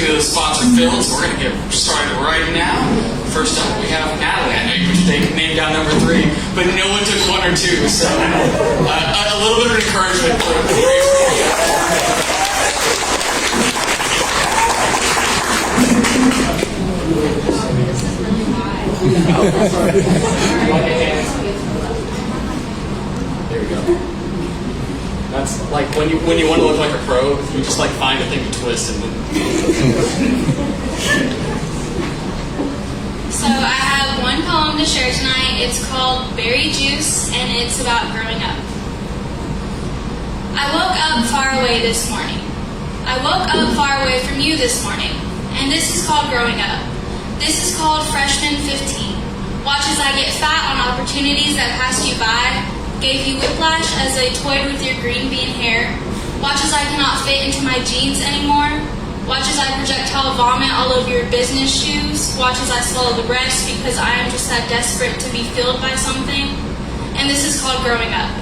Unfortunately, those spots are filled, so we're going to get started right now. First up, we have Natalie. I know you could take name down number 3, but no one took 1 or 2, so a little bit of encouragement for There we go. That's like when you want to look like a pro, you just like find a thing to twist and then. So I have one poem to share tonight. It's called Berry Juice, and it's about growing up. I woke up far away this morning. I woke up far away from you this morning, and this is called growing up. This is called freshman 15. Watch as I get fat on opportunities that passed you by. Gave you whiplash as I toyed with your green bean hair. Watch as I cannot fit into my jeans anymore. Watch as I projectile vomit all over your business shoes. Watch as I swallow the rest because I am just that desperate to be filled by something. And this is called growing up.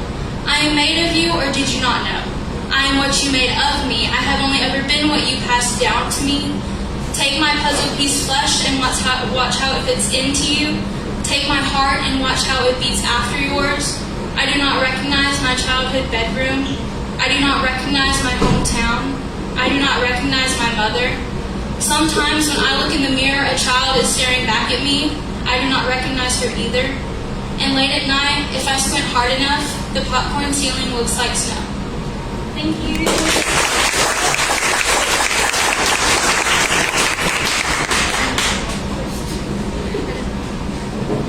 I am made of you, or did you not know? I am what you made of me. I have only ever been what you passed down to me. Take my puzzle piece flesh and watch how it fits into you. Take my heart and watch how it beats after yours. I do not recognize my childhood bedroom. I do not recognize my hometown. I do not recognize my mother. Sometimes when I look in the mirror, a child is staring back at me. I do not recognize her either. And late at night, if I squint hard enough, the popcorn ceiling looks like snow. Thank you.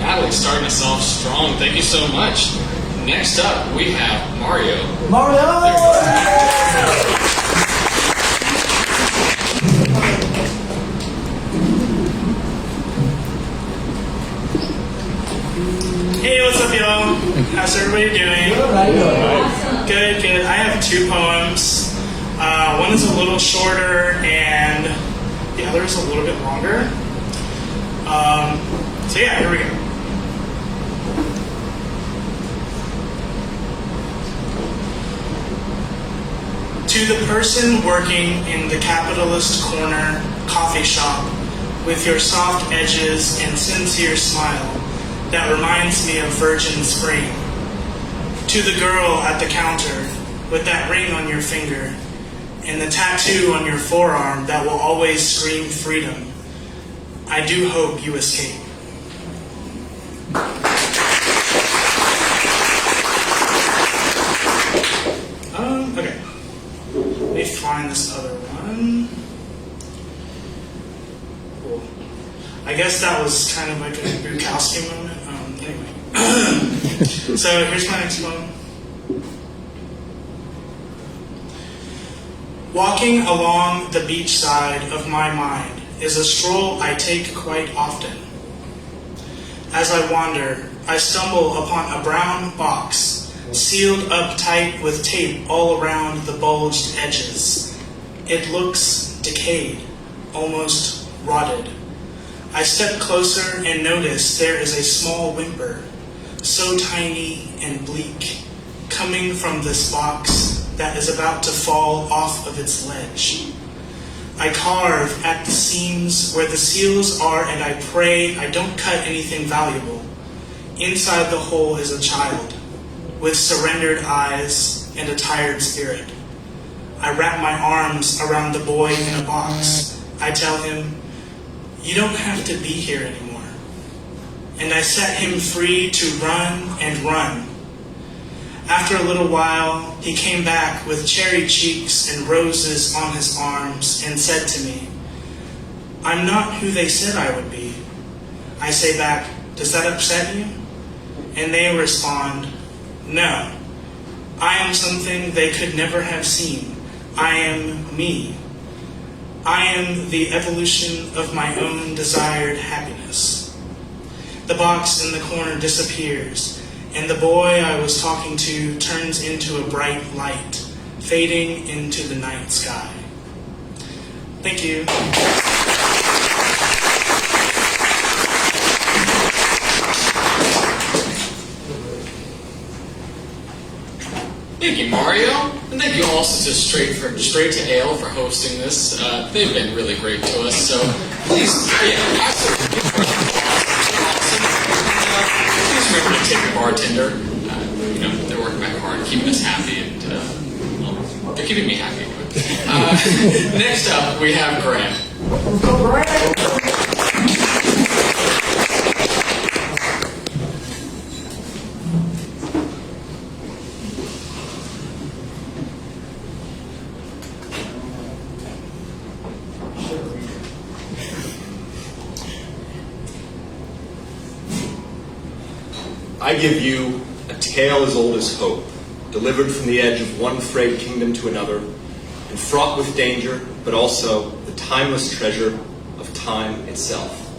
Natalie starting us off strong. Thank you so much. Next up, we have Mario. Hey, what's up, y'all? How's everybody doing? Good, good. I have 2 poems. One is a little shorter, and the other is a little bit longer. So yeah, here we go. To the person working in the capitalist corner coffee shop with your soft edges and sincere smile that reminds me of virgin spring. To the girl at the counter with that ring on your finger and the tattoo on your forearm that will always scream freedom. I do hope you escape. Okay. Let me find this other one. Cool. I guess that was kind of like a Bukowski moment. Anyway. So here's my next one. Walking along the beach side of my mind is a stroll I take quite often. As I wander, I stumble upon a brown box sealed up tight with tape all around the bulged edges. It looks decayed, almost rotted. I step closer and notice there is a small whimper, so tiny and bleak, coming from this box that is about to fall off of its ledge. I carve at the seams where the seals are, and I pray I don't cut anything valuable. Inside the hole is a child, with surrendered eyes and a tired spirit. I wrap my arms around the boy in a box. I tell him, "You don't have to be here anymore." And I set him free to run and run. After a little while, he came back with cherry cheeks and roses on his arms and said to me, "I'm not who they said I would be." I say back, "Does that upset you?" And they respond, "No, I am something they could never have seen. I am me. I am the evolution of my own desired happiness." The box in the corner disappears, and the boy I was talking to turns into a bright light, fading into the night sky. Thank you. Thank you, Mario. And thank you also to Straight to Ale for hosting this. They've been really great to us, so please, absolutely. Please remember to tip your bartender. They're working back hard, keeping us happy, and they're keeping me happy. Next up, we have Grant. I give you a tale as old as hope, delivered from the edge of one frayed kingdom to another, and fraught with danger, but also the timeless treasure of time itself.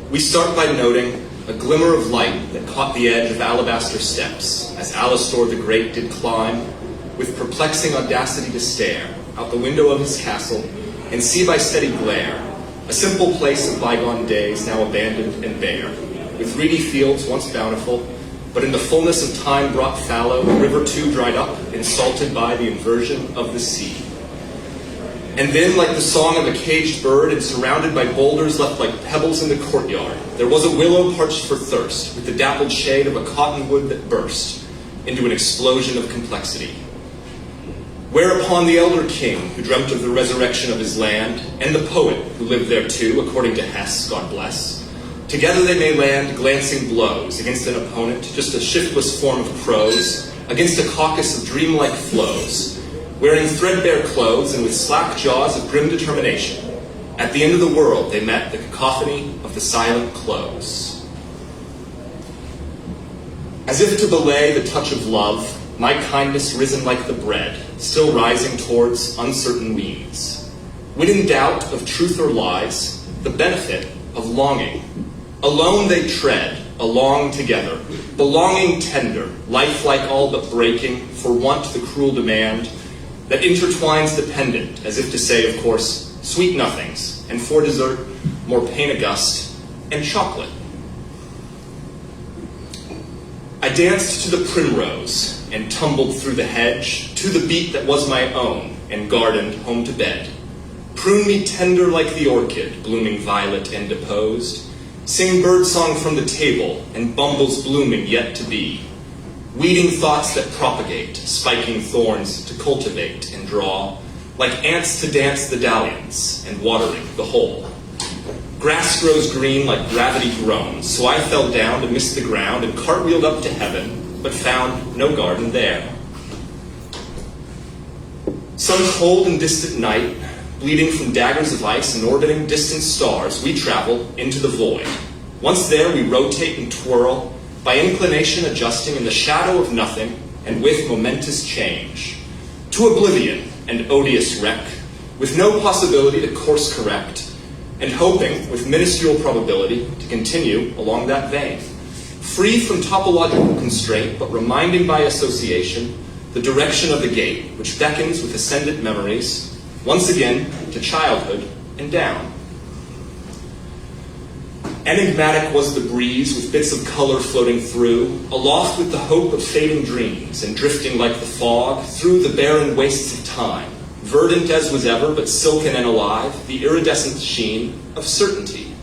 We start by noting a glimmer of light that caught the edge of alabaster steps, as Alastor the Great did climb, with perplexing audacity to stare out the window of his castle and see by steady glare a simple place of bygone days now abandoned and bare, with reedy fields once bountiful, but in the fullness of time brought fallow, a river too dried up and salted by the inversion of the sea. And then, like the song of a caged bird and surrounded by boulders left like pebbles in the courtyard, there was a willow parched for thirst, with the dappled shade of a cottonwood that burst into an explosion of complexity. Whereupon the elder king, who dreamt of the resurrection of his land, and the poet, who lived there too, according to Hess, God bless, together they may land glancing blows against an opponent, just a shiftless form of prose, against a caucus of dreamlike flows, wearing threadbare clothes and with slack jaws of grim determination. At the end of the world they met the cacophony of the silent close. As if to belay the touch of love, my kindness risen like the bread, still rising towards uncertain means. When in doubt of truth or lies, the benefit of longing. Alone they tread, along together, belonging tender, lifelike all but breaking, for want the cruel demand, that intertwines dependent, as if to say, of course, sweet nothings, and for dessert, more pain august, and chocolate. I danced to the primrose, and tumbled through the hedge, to the beat that was my own, and gardened home to bed. Prune me tender like the orchid, blooming violet and deposed, sing birdsong from the table, and bumbles blooming yet to be, weeding thoughts that propagate, spiking thorns to cultivate and draw, like ants to dance the dalliance, and watering the whole. Grass grows green like gravity groans, so I fell down to miss the ground and cartwheeled up to heaven, but found no garden there. Some cold and distant night, bleeding from daggers of ice and orbiting distant stars, we travel into the void. Once there, we rotate and twirl, by inclination adjusting in the shadow of nothing and with momentous change, to oblivion and odious wreck, with no possibility to course correct, and hoping, with minuscule probability, to continue along that vein, free from topological constraint, but reminding by association the direction of the gate, which beckons with ascendant memories, once again to childhood and down. Enigmatic was the breeze, with bits of color floating through, aloft with the hope of fading dreams, and drifting like the fog through the barren wastes of time, verdant as was ever, but silken and alive, the iridescent sheen of certainty.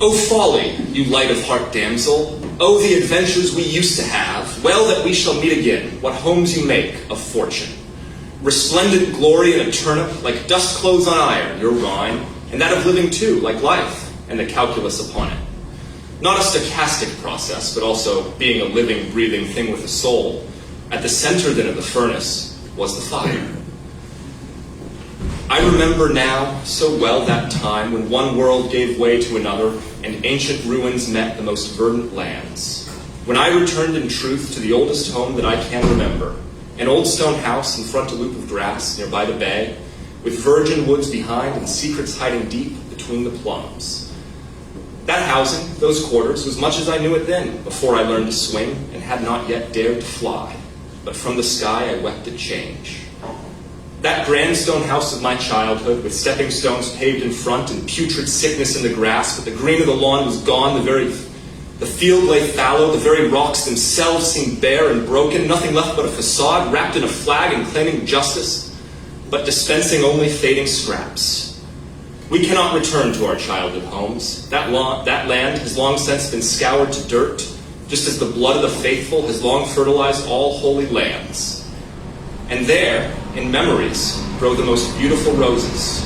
O folly, you light of heart damsel, O the adventures we used to have, well that we shall meet again, what homes you make of fortune. Resplendent glory in a turnip, like dust clothes on iron, your rhyme, and that of living too, like life, and the calculus upon it. Not a stochastic process, but also being a living, breathing thing with a soul. At the center then of the furnace was the fire. I remember now so well that time when one world gave way to another, and ancient ruins met the most verdant lands. When I returned in truth to the oldest home that I can remember, an old stone house in front a loop of grass near by the bay, with virgin woods behind and secrets hiding deep between the plums. That housing, those quarters, was much as I knew it then, before I learned to swing and had not yet dared to fly. But from the sky I wept at change. That grand stone house of my childhood, with stepping stones paved in front and putrid sickness in the grass, but the green of the lawn was gone, the The field lay fallow, the very rocks themselves seemed bare and broken, nothing left but a facade wrapped in a flag and claiming justice, but dispensing only fading scraps. We cannot return to our childhood homes. That land has long since been scoured to dirt, just as the blood of the faithful has long fertilized all holy lands. And there, in memories, grow the most beautiful roses.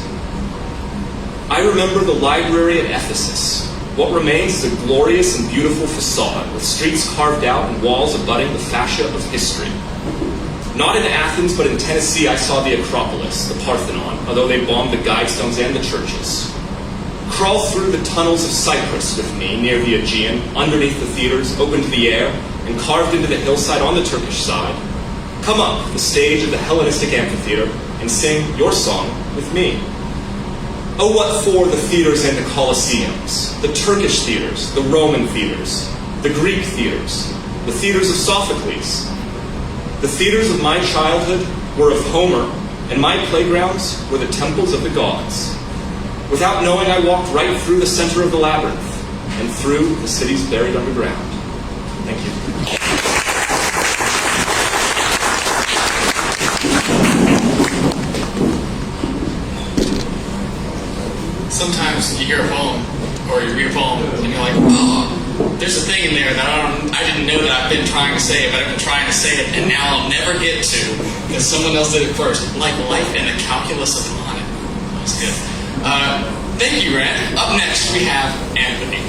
I remember the library at Ephesus. What remains is a glorious and beautiful facade, with streets carved out and walls abutting the fascia of history. Not in Athens, but in Tennessee, I saw the Acropolis, the Parthenon, although they bombed the guidestones and the churches. Crawl through the tunnels of Cyprus with me, near the Aegean, underneath the theaters, open to the air, and carved into the hillside on the Turkish side. Come up the stage of the Hellenistic amphitheater and sing your song with me. Oh, what for the theaters and the Colosseums, the Turkish theaters, the Roman theaters, the Greek theaters, the theaters of Sophocles. The theaters of my childhood were of Homer, and my playgrounds were the temples of the gods. Without knowing, I walked right through the center of the labyrinth and through the cities buried underground. Thank you. Sometimes you hear a poem or you read a poem and you're like, oh, there's a thing in there that I didn't know that I've been trying to say it, but I've been trying to say it, and now I'll never get to because someone else did it first. Like life and the calculus of sonnet. That was good. Thank you, Rand. Up next, we have Anthony.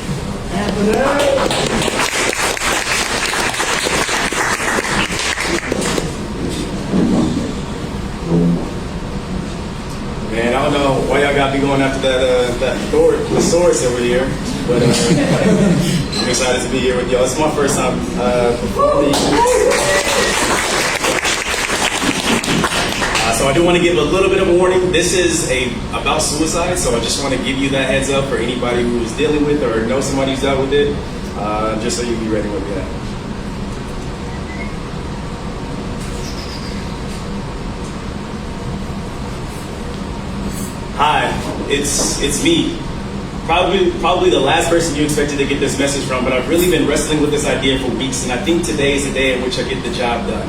Man, I don't know why y'all got me going after that thesaurus over here, but I'm excited to be here with y'all. It's my first time performing. So I do want to give a little bit of a warning. This is about suicide, so I just want to give you that heads up for anybody who's dealing with or knows somebody who's dealt with it, just so you can be ready with that. Hi, it's me. Probably the last person you expected to get this message from, but I've really been wrestling with this idea for weeks, and I think today is the day in which I get the job done.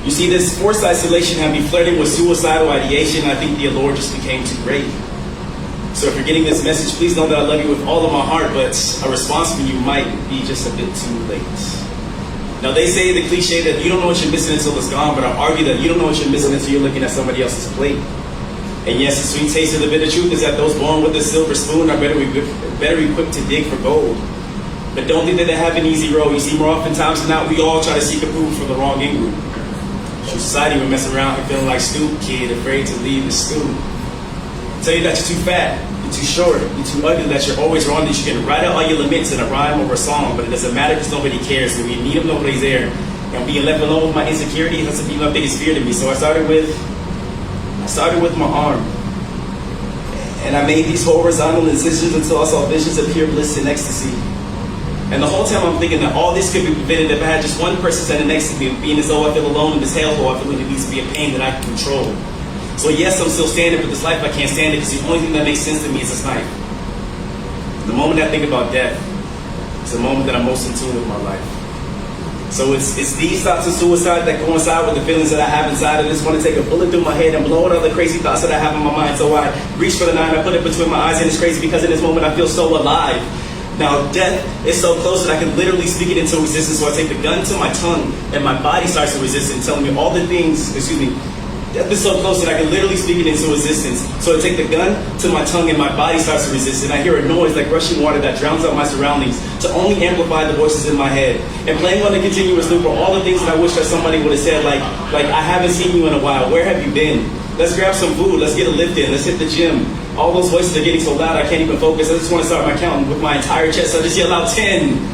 You see, this forced isolation had me flirting with suicidal ideation, and I think the allure just became too great. So if you're getting this message, please know that I love you with all of my heart, but a response from you might be just a bit too late. Now, they say the cliche that you don't know what you're missing until it's gone, but I argue that you don't know what you're missing until you're looking at somebody else's plate. And yes, the sweet taste of the bitter truth is that those born with a silver spoon are better equipped to dig for gold. But don't think that they have an easy road. You see, more oftentimes than not, we all try to seek approval from the wrong in-group. Through society, we're messing around and feeling like stupid kid, afraid to leave the stool. Tell you that you're too fat, you're too short, you're too ugly, that you're always wrong, that you can write out all your laments in a rhyme or a song, but it doesn't matter because nobody cares. When you need them, nobody's there. And being left alone with my insecurity has to be my biggest fear to me. So I started with my arm. And I made these horizontal incisions until I saw visions of pure bliss and ecstasy. And the whole time I'm thinking that all this could be prevented if I had just one person standing next to me, being as though I feel alone in this hellhole. I feel like it needs to be a pain that I can control. So yes, I'm still standing, but this life I can't stand it because the only thing that makes sense to me is this knife. The moment I think about death is the moment that I'm most in tune with my life. So it's these thoughts of suicide that coincide with the feelings that I have inside. I just want to take a bullet through my head and blow out all the crazy thoughts that I have in my mind. So I reach for the knife, I put it between my eyes, and it's crazy because in this moment I feel so alive. Now death is so close that I can literally speak it into existence. So I take the gun to my tongue and my body starts to resist it, telling me all the things, death is so close that I can literally speak it into existence. So I take the gun to my tongue and my body starts to resist it. And I hear a noise like rushing water that drowns out my surroundings to only amplify the voices in my head. And playing on a continuous loop are all the things that I wish that somebody would have said, like I haven't seen you in a while. Where have you been? Let's grab some food. Let's get a lift in. Let's hit the gym. All those voices are getting so loud I can't even focus. I just want to start my counting with my entire chest. So I just yell out 10.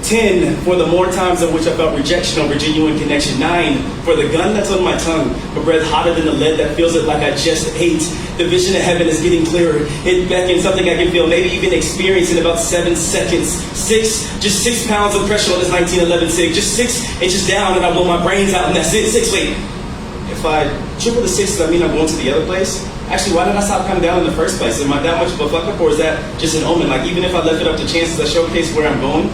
10 for the more times in which I felt rejection over genuine connection. 9 for the gun that's on my tongue, a breath hotter than the lead that feels it like I just ate. The vision of heaven is getting clearer. It beckons something I can feel, maybe even experience in about 7 seconds. 6, just 6 pounds of pressure on this 1911 SIG. Just 6 inches down and I blow my brains out and that's it. 6, wait. If I triple the 6, does that mean I'm going to the other place? Actually, why did I stop coming down in the first place? Am I that much of a fuck up, or is that just an omen? Like, even if I left it up to chances, I showcase where I'm going.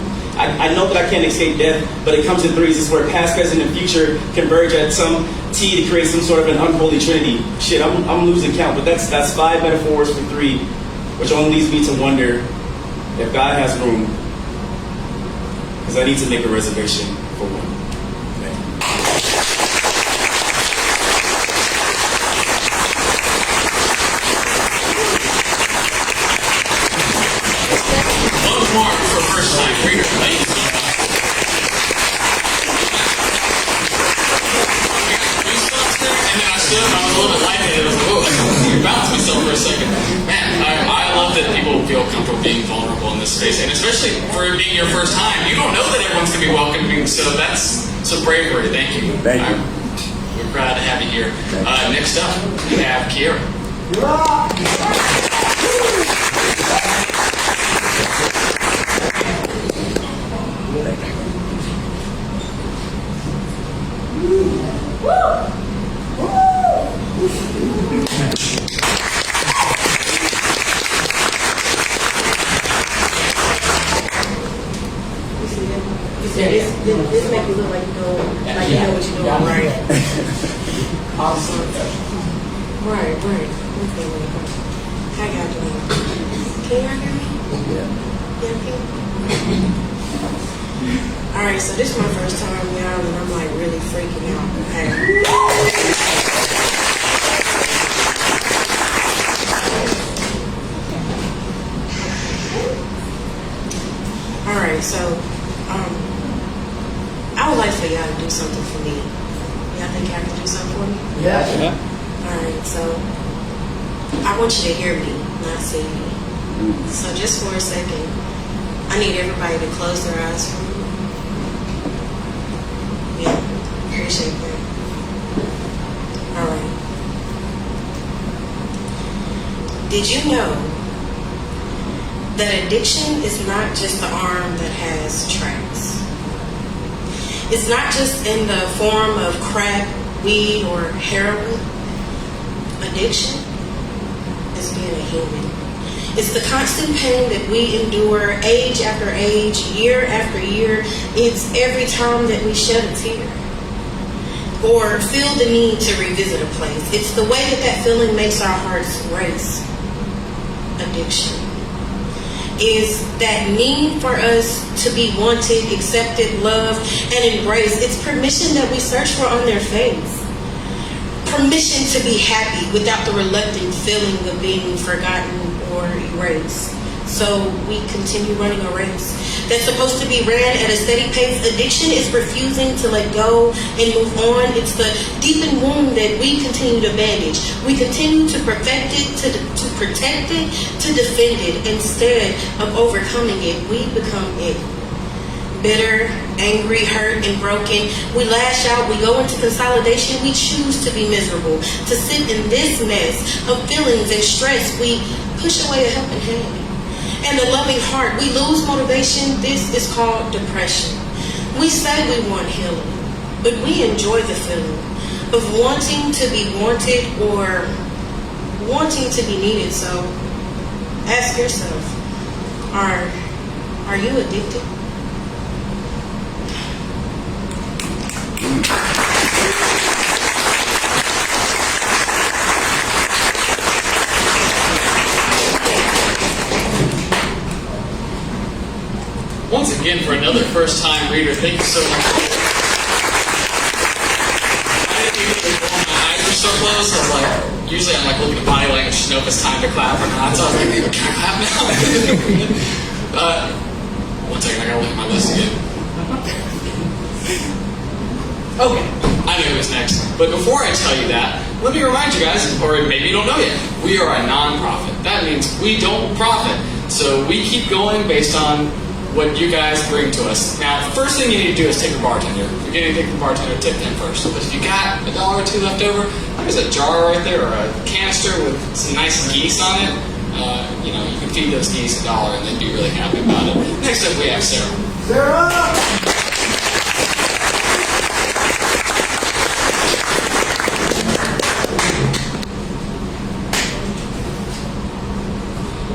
I know that I can't escape death, but it comes in threes. It's where past, present, and future converge at some T to create some sort of an unholy trinity. Shit, I'm losing count, but that's 5 metaphors for 3, which only leads me to wonder if God has room, because I need to make a reservation for 1. Mark for first time reader. Thank you so much. And then I stood up, I was a little bit lightheaded. I was like, whoa, you bounced myself for a second. Man, I love that people feel comfortable being vulnerable in this space, and especially for it being your first time. You don't know that everyone's going to be welcoming, so that's some bravery. Thank you. Thank you. We're proud to have you here. Next up, we have Kiera. This make you look like you know, like you know what you're doing, right? Awesome. Right. Okay. How y'all doing? Can y'all hear me? Yeah. Can? All right. So this is my first time, y'all, and I'm like really freaking out. Okay. All right. So. I would like for y'all to do something for me. Y'all think y'all can do something for me? Yeah. Alright, so I want you to hear me, not see me. So just for a second, I need everybody to close their eyes for me. Yeah, appreciate that. Alright. Did you know that addiction is not just the arm that has tracks? It's not just in the form of crack, weed, or heroin. Addiction is being a human. It's the constant pain that we endure age after age, year after year. It's every time that we shed a tear or feel the need to revisit a place. It's the way that feeling makes our hearts race. Addiction is that need for us to be wanted, accepted, loved, and embraced. It's permission that we search for on their face. Permission to be happy without the reluctant feeling of being forgotten or erased. So we continue running a race that's supposed to be ran at a steady pace. Addiction is refusing to let go and move on. It's the deepened wound that we continue to bandage. We continue to perfect it, to protect it, to defend it. Instead of overcoming it, we become it. Bitter, angry, hurt, and broken. We lash out, we go into consolidation, we choose to be miserable, to sit in this mess of feelings and stress. We push away a helping hand and a loving heart. We lose motivation. This is called depression. We say we want healing, but we enjoy the feeling of wanting to be wanted or wanting to be needed. So ask yourself, are you addicted? Once again, for another first-time reader, thank you so much. I didn't even know my eyes were so closed. I was like, usually I'm like looking at body language to know if it's time to clap or not. So I was like, can I clap now? One second, I gotta look at my list again. Okay, I know who's next. But before I tell you that, let me remind you guys, or maybe you don't know yet, we are a non-profit. That means we don't profit. So we keep going based on what you guys bring to us. Now, the first thing you need to do is tip your bartender. If you get anything from the bartender, tip them first. But if you got $1 or $2 left over, there's a jar right there or a canister with some nice geese on it. You can feed those geese $1 and they'd be really happy about it. Next up, we have Sarah. Sarah!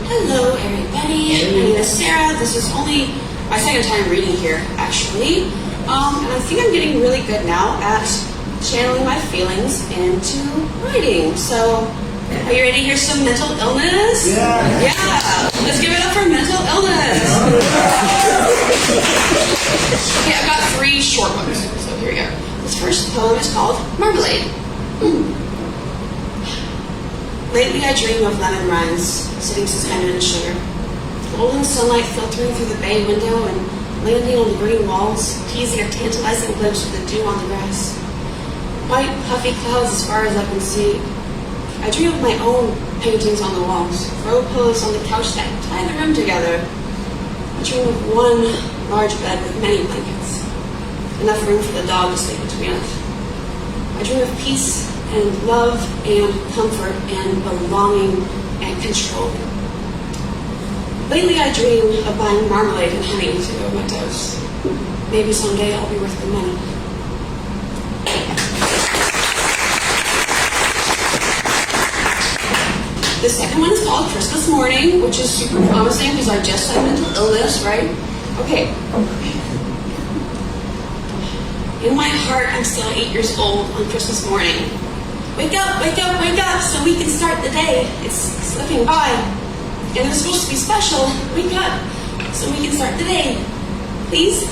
Hello, everybody. My name is Sarah. This is only my my second time reading here, actually. And I think I'm getting really good now at channeling my feelings into writing. So, are you ready to hear some mental illness? Yeah. Let's give it up for mental illness. Okay, I've got 3 short ones. So here we go. This first poem is called Marmalade. Lately I dream of lemon rinds sitting suspended in sugar. Golden sunlight filtering through the bay window and landing on the green walls, teasing a tantalizing glimpse of the dew on the grass. White, puffy clouds as far as I can see. I dream of my own paintings on the walls, throw pillows on the couch that tie the room together. I dream of one large bed with many blankets, enough room for the dog to sleep between us. I dream of peace and love and comfort and belonging and control. Lately I dream of buying marmalade and honey to go with my toast. Maybe someday I'll be worth the money. The second one is called Christmas Morning, which is super promising because I just had mental illness, right? Okay. In my heart, I'm still 8 years old on Christmas morning. Wake up, wake up, wake up, so we can start the day. It's slipping by. And it's supposed to be special. Wake up, so we can start the day. Please?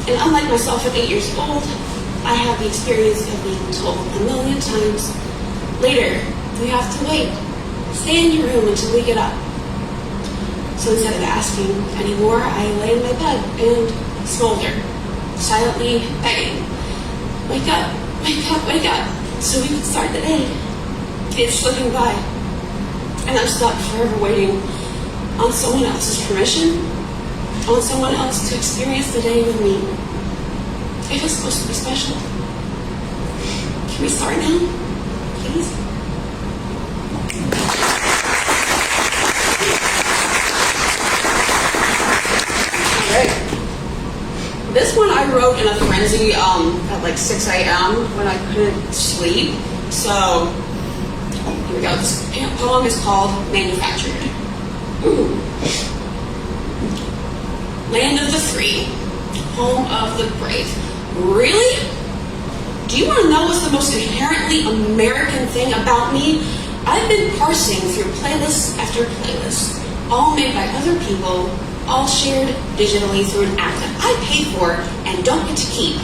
And unlike myself at 8 years old, I have the experience of being told a million times, later, you have to wait. Stay in your room until we get up. So instead of asking anymore, I lay in my bed and smolder, silently begging, wake up, wake up, wake up, so we can start the day. It's slipping by, and I'm stuck forever waiting on someone else's permission, on someone else to experience the day with me. If it's supposed to be special, can we start now, please? This one I wrote in a frenzy at like 6 a.m. when I couldn't sleep. So, here we go. This poem is called Manufactured. Land of the free, home of the brave. Really? Do you want to know what's the most inherently American thing about me? I've been parsing through playlist after playlist, all made by other people, all shared digitally through an app that I pay for and don't get to keep.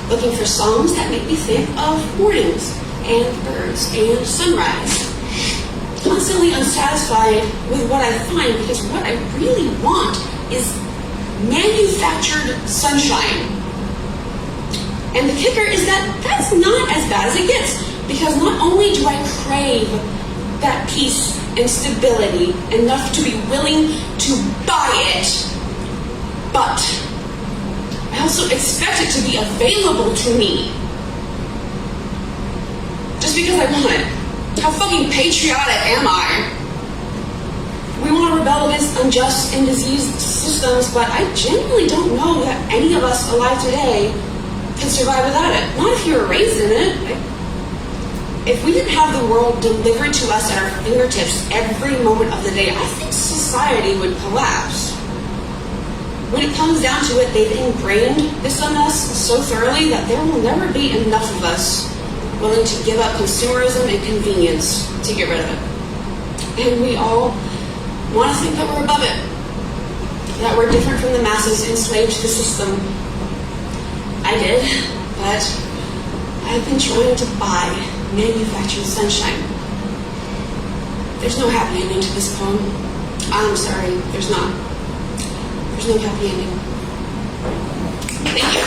Looking for songs that make me think of mornings and birds and sunrise. Constantly unsatisfied with what I find because what I really want is manufactured sunshine. And the kicker is that that's not as bad as it gets, because not only do I crave that peace and stability enough to be willing to buy it, but I also expect it to be available to me just because I want it. How fucking patriotic am I? We want to rebel against unjust and diseased systems, but I genuinely don't know that any of us alive today can survive without it. Not if you were raised in it. If we didn't have the world delivered to us at our fingertips every moment of the day, I think society would collapse. When it comes down to it, they've ingrained this on us so thoroughly that there will never be enough of us willing to give up consumerism and convenience to get rid of it. And we all want to think that we're above it, that we're different from the masses enslaved to the system. I did, but I've been trying to buy manufactured sunshine. There's no happy ending to this poem. I'm sorry, there's not. There's no happy ending. Thank you.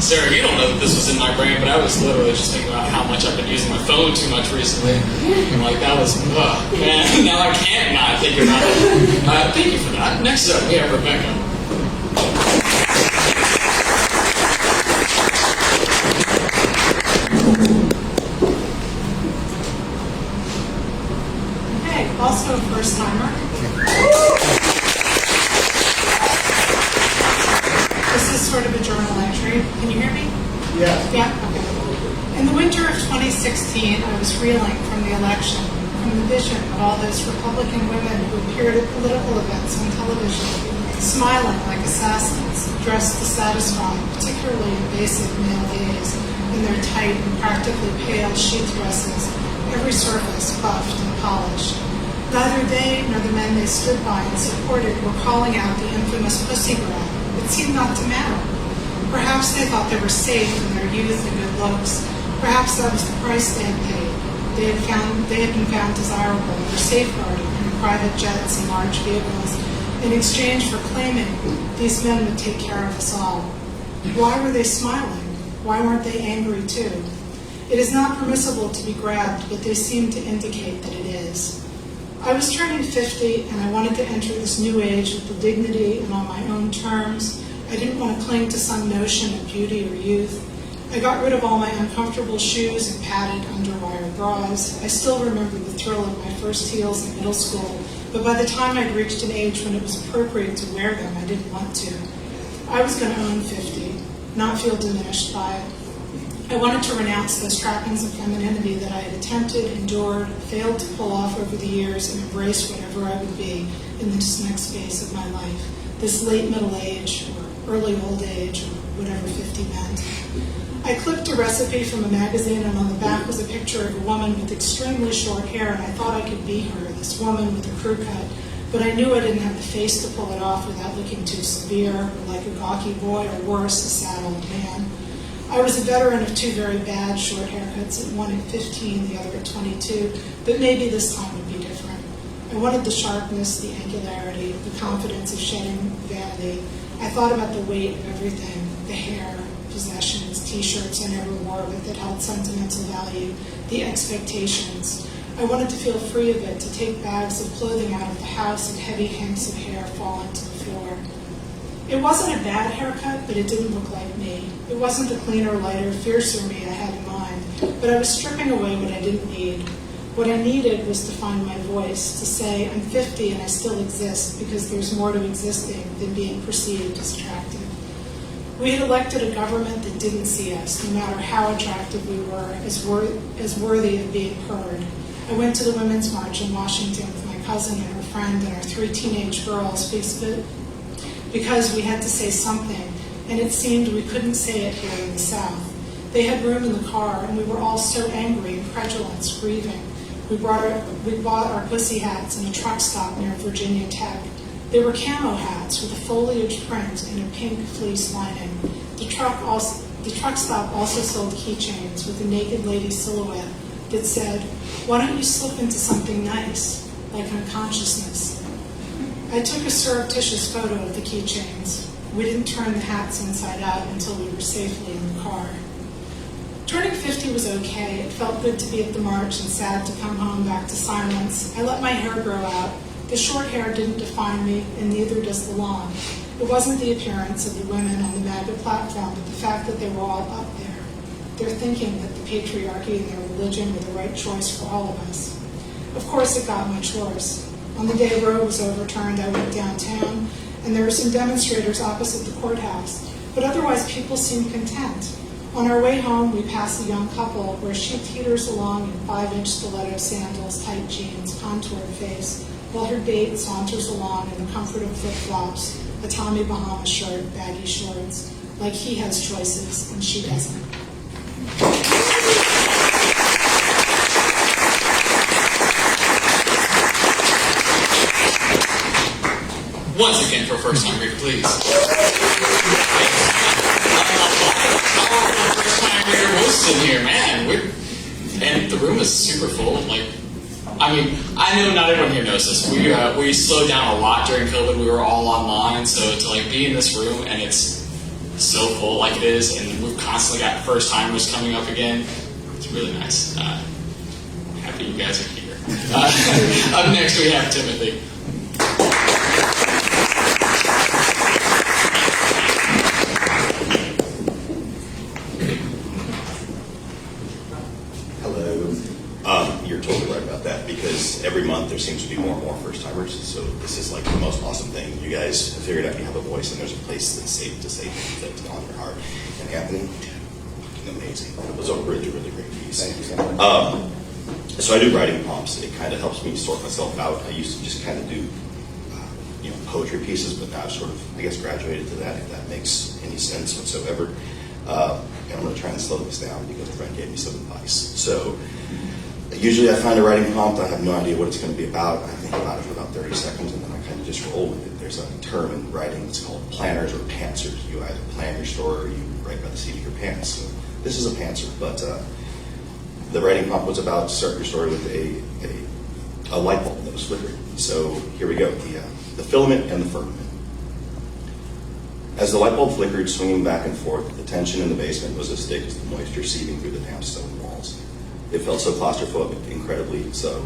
Sarah, you don't know that this was in my brain, but I was literally just thinking about how much I've been using my phone too much recently. And like, that was, man, now I can't not think about it. Thank you for that. Next up, we have Rebecca. Okay, also a first timer. This is sort of a journal entry. Can you hear me? Yeah. Yeah? Okay. In the winter of 2016, I was reeling from the election, from the vision of all those Republican women who appeared at political events on television, smiling like assassins, dressed to satisfy particularly invasive male gaze in their tight and practically pale sheath dresses, every surface buffed and polished. Neither they nor the men they stood by and supported were calling out the infamous pussy grab. It seemed not to matter. Perhaps they thought they were safe in their youth and good looks. Perhaps that was the price they had paid. They had been found desirable and were safeguarded in private jets and large vehicles in exchange for claiming these men would take care of us all. Why were they smiling? Why weren't they angry too? It is not permissible to be grabbed, but they seem to indicate that it is. I was turning 50, and I wanted to enter this new age with the dignity and on my own terms. I didn't want to cling to some notion of beauty or youth. I got rid of all my uncomfortable shoes and padded underwire bras. I still remember the thrill of my first heels in middle school, but by the time I'd reached an age when it was appropriate to wear them, I didn't want to. I was going to own 50, not feel diminished by it. I wanted to renounce those trappings of femininity that I had attempted, endured, failed to pull off over the years, and embrace whatever I would be in this next phase of my life, this late middle age or early old age or whatever 50 meant. I clipped a recipe from a magazine, and on the back was a picture of a woman with extremely short hair, and I thought I could be her, this woman with a crew cut, but I knew I didn't have the face to pull it off without looking too severe or like a gawky boy or worse, a sad old man. I was a veteran of two very bad short haircuts, one at 15, the other at 22, but maybe this time would be different. I wanted the sharpness, the angularity, the confidence of shedding vanity. I thought about the weight of everything, the hair, possessions, t-shirts I never wore but that held sentimental value, the expectations. I wanted to feel free of it, to take bags of clothing out of the house and heavy hanks of hair fall onto the floor. It wasn't a bad haircut, but it didn't look like me. It wasn't the cleaner, lighter, fiercer me I had in mind, but I was stripping away what I didn't need. What I needed was to find my voice, to say, I'm 50 and I still exist because there's more to existing than being perceived as attractive. We had elected a government that didn't see us, no matter how attractive we were, as worthy of being heard. I went to the Women's March in Washington with my cousin and her friend and our 3 teenage girls because we had to say something, and it seemed we couldn't say it here in the South. They had room in the car, and we were all so angry, incredulous, grieving. We bought our pussy hats in a truck stop near Virginia Tech. They were camo hats with a foliage print and a pink fleece lining. The truck stop also sold keychains with a naked lady silhouette that said, "Why don't you slip into something nice, like unconsciousness?" I took a surreptitious photo of the keychains. We didn't turn the hats inside out until we were safely in the car. Turning 50 was okay. It felt good to be at the march and sad to come home back to silence. I let my hair grow out. The short hair didn't define me, and neither does the long. It wasn't the appearance of the women on the MAGA platform, but the fact that they were all up there. They're thinking that the patriarchy and their religion were the right choice for all of us. Of course, it got much worse. On the day Roe was overturned, I went downtown, and there were some demonstrators opposite the courthouse, but otherwise people seemed content. On our way home, we passed a young couple where she teeters along in 5-inch stiletto sandals, tight jeans, contoured face, while her date saunters along in the comfort of flip-flops, a Tommy Bahama shirt, baggy shorts, like he has choices and she doesn't. Once again, for a first-time reader, please. First-time reader hosts in here, man. And the room is super full. I know not everyone here knows this. We slowed down a lot during COVID. We were all online, so to be in this room and it's so full like it is, and we've constantly got first-timers coming up again. It's really nice. Happy you guys are here. Up next, we have Timothy. You're totally right about that, because every month there seems to be more and more first-timers, so this is the most awesome thing. You guys have figured out you have a voice and there's a place that's safe to say things that's on your heart. And Anthony, fucking amazing. It was a really, really great piece. Thank you so much. So I do writing prompts. It kind of helps me sort myself out. I used to just kind of do, poetry pieces, but now I've sort of, I guess, graduated to that, if that makes any sense whatsoever. And I'm going to try and slow this down because a friend gave me some advice. So usually I find a writing prompt. I have no idea what it's going to be about. I think about it for about 30 seconds, and then I kind of just roll with it. There's a term in writing that's called planners or pantsers. You either plan your story or you write by the seat of your pants. So this is a pantser, but the writing prompt was about start your story with a light bulb that was flickering. So here we go, the filament and the firmament. As the light bulb flickered, swinging back and forth, the tension in the basement was as thick as the moisture seeping through the damp stone walls. It felt so claustrophobic, incredibly so,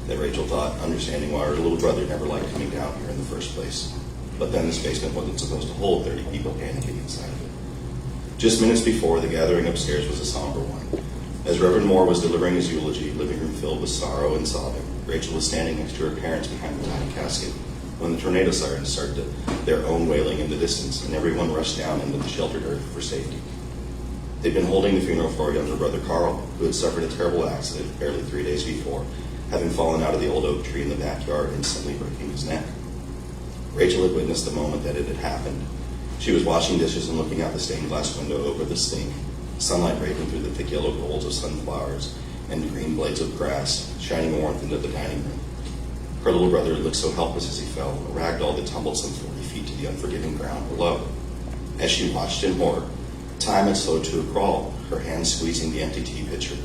that Rachel thought, understanding why her little brother never liked coming down here in the first place. But then this basement wasn't supposed to hold 30 people panicking inside of it. Just minutes before, the gathering upstairs was a somber one. As Reverend Moore was delivering his eulogy, living room filled with sorrow and sobbing, Rachel was standing next to her parents behind the tiny casket when the tornado sirens started their own wailing in the distance, and everyone rushed down into the sheltered earth for safety. They'd been holding the funeral for her younger brother Carl, who had suffered a terrible accident barely 3 days before, having fallen out of the old oak tree in the backyard, instantly breaking his neck. Rachel had witnessed the moment that it had happened. She was washing dishes and looking out the stained glass window over the sink, sunlight breaking through the thick yellow goals of sunflowers and green blades of grass, shining warmth into the dining room. Her little brother looked so helpless as he fell, a rag doll that tumbled some 40 feet to the unforgiving ground below. As she watched in horror, time had slowed to a crawl, her hands squeezing the empty tea pitcher,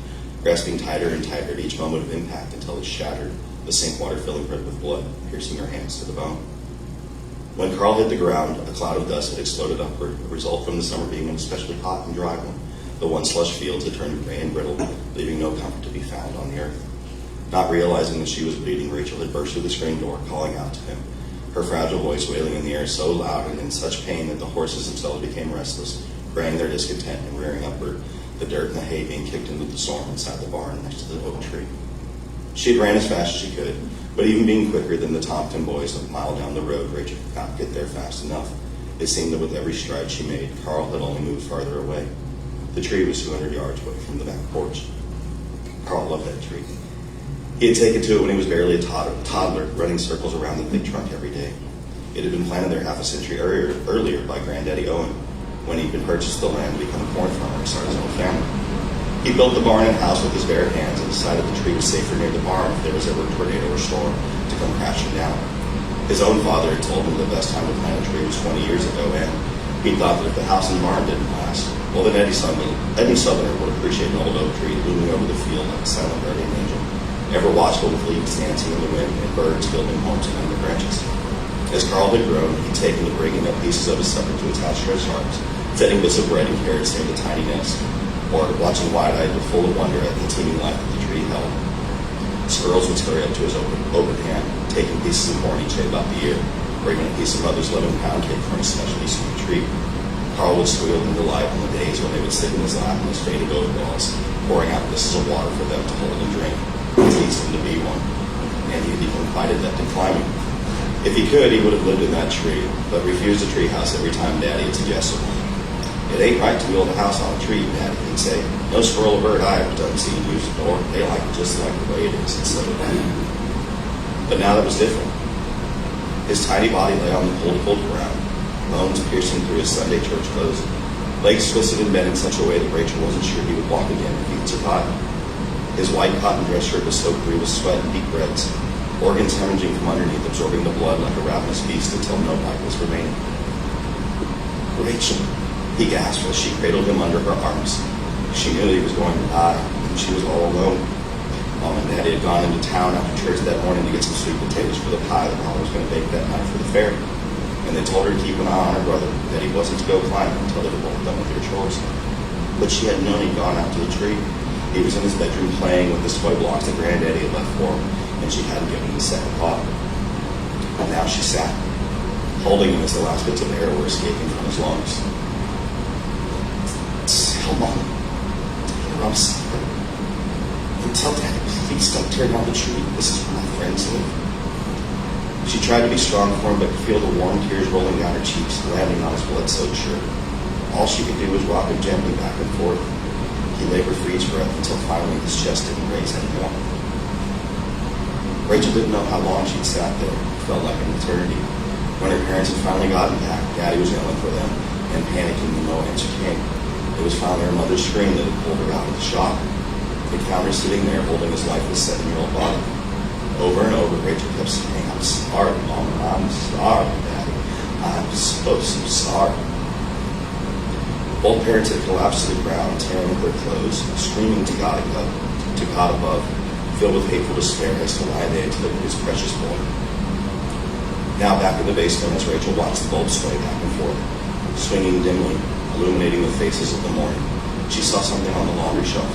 grasping tighter and tighter at each moment of impact until it shattered, the sink water filling her with blood, piercing her hands to the bone. When Carl hit the ground, a cloud of dust had exploded upward, a result from the summer being an especially hot and dry one. The once lush fields had turned gray and brittle, leaving no comfort to be found on the earth. Not realizing that she was bleeding, Rachel had burst through the screen door, calling out to him, her fragile voice wailing in the air so loud and in such pain that the horses themselves became restless, braying their discontent and rearing upward, the dirt and the hay being kicked into the storm inside the barn next to the oak tree. She had ran as fast as she could, but even being quicker than the Tompton boys a mile down the road, Rachel could not get there fast enough. It seemed that with every stride she made, Carl had only moved farther away. The tree was 200 yards away from the back porch. Carl loved that tree. He had taken to it when he was barely a toddler, running circles around the big trunk every day. It had been planted there half a century earlier by Granddaddy Owen, when he'd been purchased the land to become a corn farmer and start his own family. He built the barn and house with his bare hands and decided the tree was safer near the barn if there was ever a tornado or storm to come crashing down. His own father had told him the best time to plant a tree was 20 years ago, and he thought that if the house and barn didn't last, well, then Eddie Southerner would appreciate an old oak tree looming over the field like a silent guardian angel, ever watchful with leaves dancing in the wind and birds building homes among the branches. As Carl had grown, he'd taken to bringing up pieces of his supper to attach to his arms, setting bits of bread and carrots near the tiny nest, or watching wide-eyed but full of wonder at the teeming life that the tree held. Squirrels would scurry up to his open hand, taking pieces of corn each day about the ear, bringing a piece of mother's 11-pound cake from a specially sweet treat. Carl would squeal in delight on the days when they would sit in his lap in his faded overalls, pouring out pieces of water for them to hold and drink. He teased him to be one, and he had even quite adept at climbing. If he could, he would have lived in that tree, but refused a treehouse every time Daddy had suggested one. It ain't right to build a house on a tree, Daddy, he'd say. No squirrel or bird I ever done seen use the door. They like it just like the way it is, instead of that. But now that was different. His tiny body lay on the cold ground, bones piercing through his Sunday church clothes, legs twisted and bent in such a way that Rachel wasn't sure he would walk again if he'd survive. His white cotton dress shirt was soaked through with sweat and deep reds, organs hemorrhaging from underneath, absorbing the blood like a ravenous beast until no life was remaining. Rachel, he gasped as she cradled him under her arms. She knew that he was going to die, and she was all alone. Mom and Daddy had gone into town after church that morning to get some sweet potatoes for the pie that Mom was going to bake that night for the fair. And they told her to keep an eye on her brother, that he wasn't to go climbing until they were both done with their chores. But she had known he'd gone out to the tree. He was in his bedroom playing with the toy blocks that Granddaddy had left for him, and she hadn't given him a second thought. And now she sat, holding him as the last bits of air were escaping from his lungs. Tell Mom, I'm sorry. And tell Daddy, please don't tear down the tree. This is where my friends live. She tried to be strong for him, but could feel the warm tears rolling down her cheeks, landing on his blood-soaked shirt. All she could do was rock him gently back and forth, He labored for each breath until finally his chest didn't raise anymore. Rachel didn't know how long she'd sat there. It felt like an eternity. When her parents had finally gotten back, Daddy was yelling for them, and panicking when no answer came. It was finally her mother's scream that had pulled her out of the shock. They found her sitting there holding his lifeless 7-year-old body. Over and over, Rachel kept saying, "I'm sorry, Mama. I'm sorry, Daddy. I'm so sorry." Both parents had collapsed to the ground, tearing at their clothes, screaming to God above, filled with hateful despair as to why they had delivered his precious boy. Now back in the basement as Rachel watched the bulbs sway back and forth, swinging dimly, illuminating the faces of the morning, she saw something on the laundry shelf.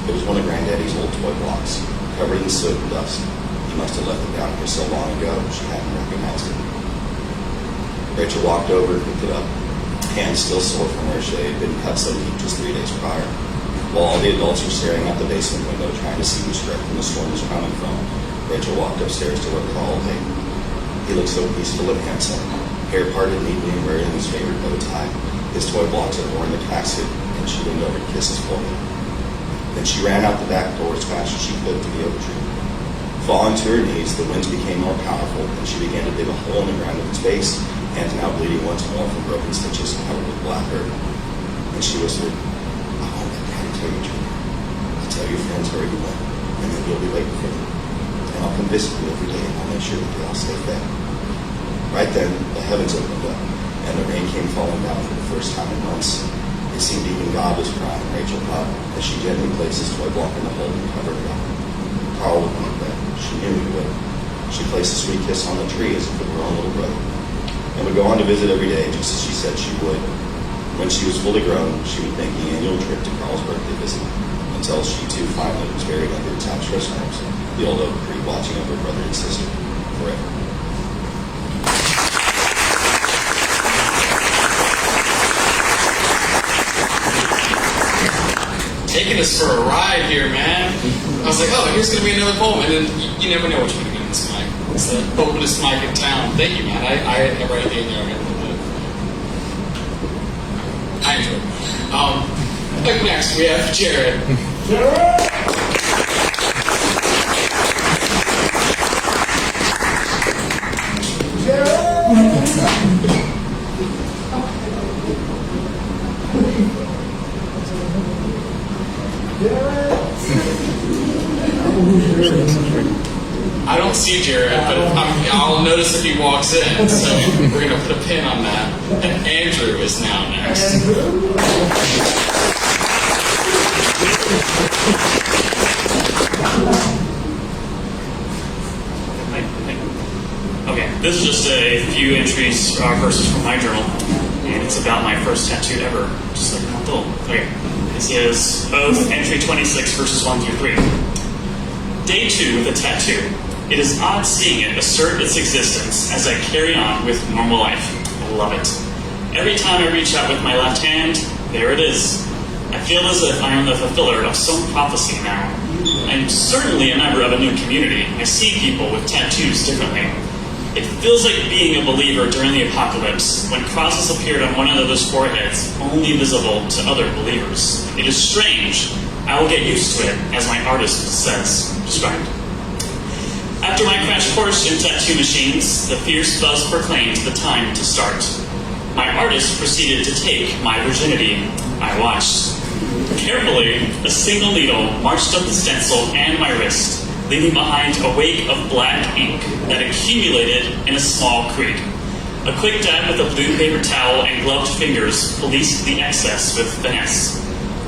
It was one of Granddaddy's old toy blocks, covered in soot and dust. He must have left it down here so long ago, she hadn't recognized it. Rachel walked over and picked it up, hands still sore from where she had been cut so deep just 3 days prior. While all the adults were staring out the basement window trying to see which direction the storm was coming from, Rachel walked upstairs to where Carl lay. He looked so peaceful and handsome, hair parted neatly and wearing his favorite bow tie. His toy blocks had worn the casket, and she leaned over to kiss his forehead. Then she ran out the back door as fast as she could to the oak tree. Falling to her knees, the winds became more powerful, and she began to dig a hole in the ground at its base, hands now bleeding once more from broken stitches covered with black earth. And she whispered, "I won't let Daddy tell you, Junior. I'll tell your friends where you went, and then you'll be waiting for them. And I'll come visit you every day, and I'll make sure that they all stay fed." Right then, the heavens opened up, and the rain came falling down for the first time in months. It seemed even God was crying, Rachel thought, as she gently placed his toy block in the hole and covered it up. Carl would want that. She knew he would. She placed a sweet kiss on the tree as if it were her own little brother, and would go on to visit every day, just as she said she would. When she was fully grown, she would make the annual trip to Carl's birthday visit, until she too finally was buried under attached rest homes, the old oak tree watching over her brother and sister forever. Taking us for a ride here, man. I was like, oh, here's going to be another poem. And then you never know what you're going to get in this mic. It's the poetest mic in town. Thank you, man. I write it in there. I enjoy it. Up next, we have Jared. I don't see Jared, but I'll notice if he walks in, so we're going to put a pin on that. And Andrew is now next. Okay, this is just a few entries, verses from my journal, and it's about my first tattoo ever, just like a little. Okay, this is both entry 26, verses 1 through 3. Day 2 with a tattoo. It is odd seeing it assert its existence as I carry on with normal life. I love it. Every time I reach out with my left hand, there it is. I feel as if I am the fulfiller of some prophecy now. I'm certainly a member of a new community. I see people with tattoos differently. It feels like being a believer during the apocalypse, when crosses appeared on one another's foreheads, only visible to other believers. It is strange. I will get used to it, as my artist described. After my crash course in tattoo machines, the fierce buzz proclaimed the time to start. My artist proceeded to take my virginity. I watched. Carefully, a single needle marched up the stencil and my wrist, leaving behind a wake of black ink that accumulated in a small creek. A quick dab with a blue paper towel and gloved fingers policed the excess with finesse.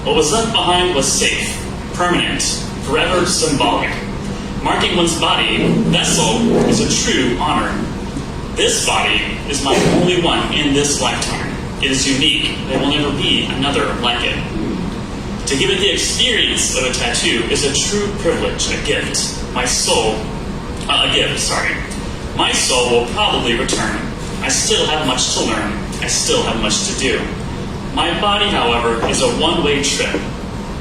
What was left behind was safe, permanent, forever symbolic. Marking one's body, vessel, is a true honor. This body is my only one in this lifetime. It is unique. There will never be another like it. To give it the experience of a tattoo is a true privilege, a gift. My soul will probably return. I still have much to learn. I still have much to do. My body, however, is a one-way trip.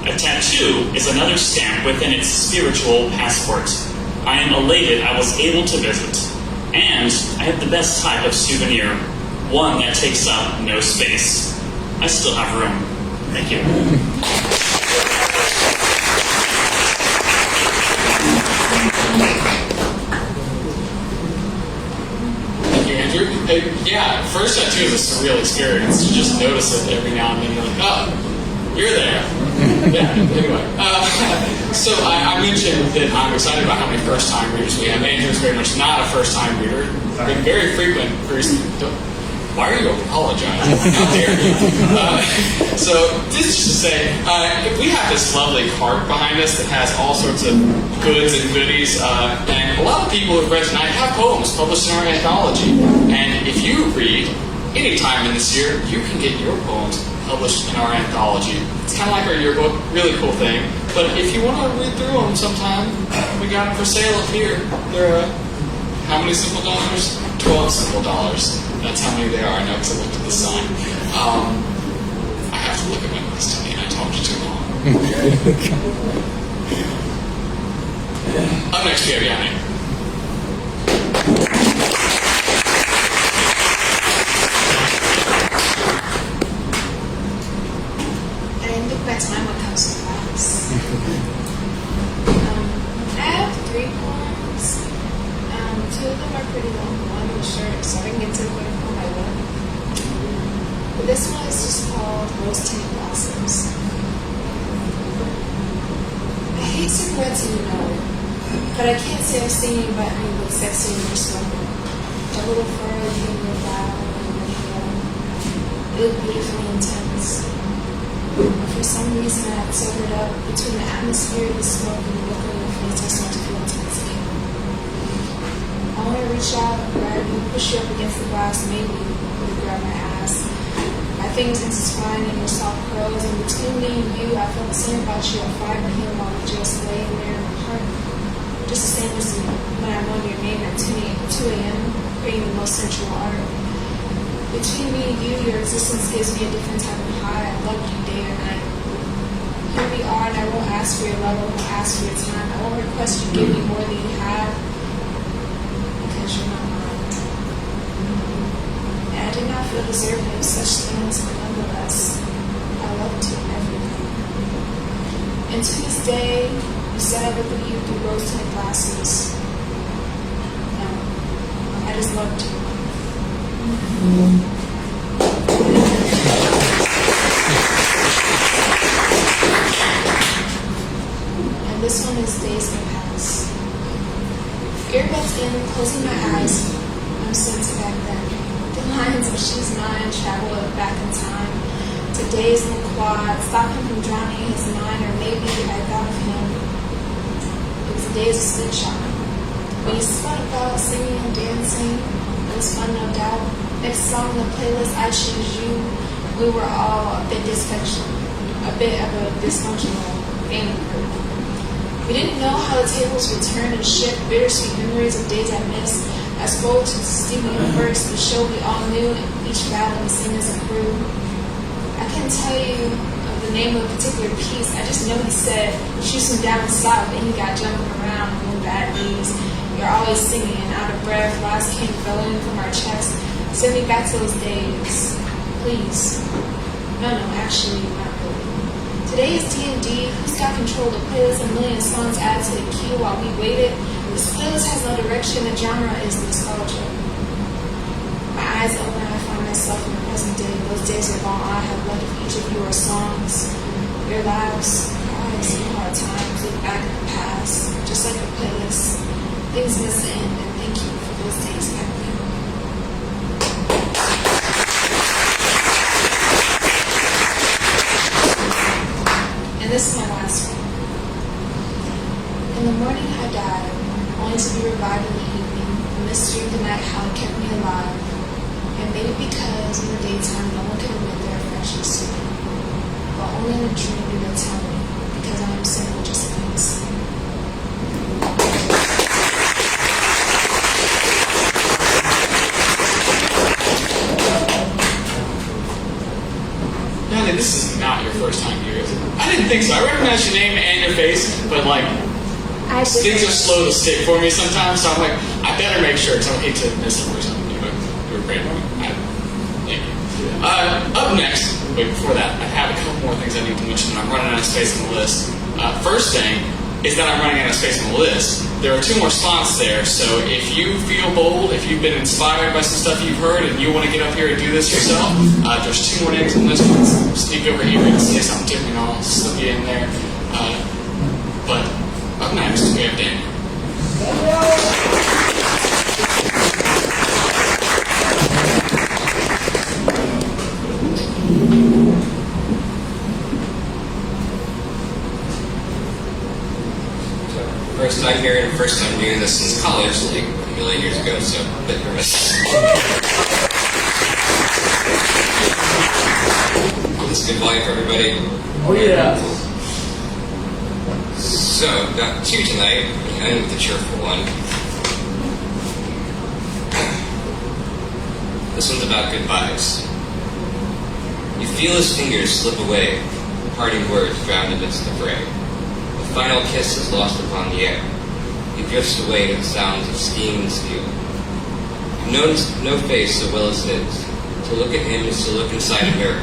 A tattoo is another stamp within its spiritual passport. I am elated I was able to visit. And I have the best type of souvenir, one that takes up no space. I still have room. Thank you. Thank you, Andrew. Yeah, first tattoo is a surreal experience. You just notice it every now and then. You're like, oh, you're there. Yeah, anyway. So I mentioned that I'm excited about how many first-time readers we have. Andrew's very much not a first-time reader. Been very frequent. Why are you apologizing? How dare you? So this is just to say, we have this lovely cart behind us that has all sorts of goods and goodies, and a lot of people who've read tonight have poems published in our anthology. And if you read any time in this year, you can get your poems published in our anthology. It's kind of like our yearbook, really cool thing. But if you want to read through them sometime, we got them for sale up here. They're how many simple dollars? 12 simple dollars. That's how many there are. I know because I looked at the sign. I have to look at my list, and I talked too long. Up next, we have Yanni. I didn't think my time would come so fast. I have 3 poems. 2 of them are pretty long, 1 was short, so I can get to the point of my will. But this one is just called Rose Tinted Blossoms. I hate cigarettes and you know it, but I can't say I've seen you but you look sexy in your smoking. A little furrow in your brow and your hair. You look beautifully intense. But for some reason I had sobered up between the atmosphere of the smoke and the look on your face. I start to feel intense again. I want to reach out and grab you, push you up against the glass, maybe you grab my ass. My fingers intertwine in your soft curls, and between me and you, I felt the same about you at 5 p.m. while we just laying there in the park. Just the same as when I won your name at 2 a.m., creating the most sensual art. Between me and you, your existence gives me a different type of high. I love you day or night. Here we are, and I won't ask for your love, I won't ask for your time. I won't request you give me more than you have. You're not mine. And I did not feel deserving of such things, but nonetheless, I loved you everything. And to this day, you said I look at you through rose-tinted glasses. No, I just loved you. And this one is Days May Pass. Earbuds in, closing my eyes, I'm sent to back then. The lines of She's Mine travel back in time. To days in the quad, stop him from drowning his mind, or maybe I thought of him. It was the days of slingshot. When you spun about singing and dancing, it was fun, no doubt. Next song on the playlist, I Choose You. We were all a bit dysfunctional, a bit of a dysfunctional family group. We didn't know how the tables would turn and shift, bittersweet memories of days I missed. I spoke to Steve Universe, the show we all knew, and each battle we sing as a crew. I couldn't tell you of the name of a particular piece. I just know he said, shoot him down south, and he got jumping around on bad knees. You're always singing, out of breath, last came flowing from our chest. Send me back to those days, please. No, actually, not really. Today is D&D. Who's got control of the playlist? A million songs added to the queue while we waited. This playlist has no direction. The genre is nostalgia. My eyes open. I find myself in the present day. Those days are gone. I have left each of your songs, your laughs, cries, and hard times. Look back in the past, just like the playlist. Things must end, and thank you for those days back then. This is my last one. In the morning I died, only to be revived in the evening. The mystery of the night, how it kept me alive. And maybe because in the daytime no one can admit their affection to me. But only in a dream do they tell me, because I am simple just like the sea. Natalie, this is not your first time here, is it? I didn't think so. I recognize your name and your face, but like, things are slow to stick for me sometimes, so I'm like, I better make sure, because I hate to miss them or something, but you're great. Thank you. Up next, wait, before that, I have a couple more things I need to mention. I'm running out of space on the list. First thing is that I'm running out of space on the list. There are 2 more spots there, so if you feel bold, if you've been inspired by some stuff you've heard, and you want to get up here and do this yourself, there's 2 more names on the list. Sneak over here and say something to me, and I'll slip you in there. But up next, we have Daniel. First time here and first time doing this since college, like a million years ago, so a bit nervous. This good volume for everybody. Oh yeah. So, got 2 tonight, and the cheerful one. This one's about goodbyes. You feel his fingers slip away, parting words drowned amidst the fray. The final kiss is lost upon the air. He drifts away to the sounds of steam and steel. You've known no face so well as his. To look at him is to look inside a mirror.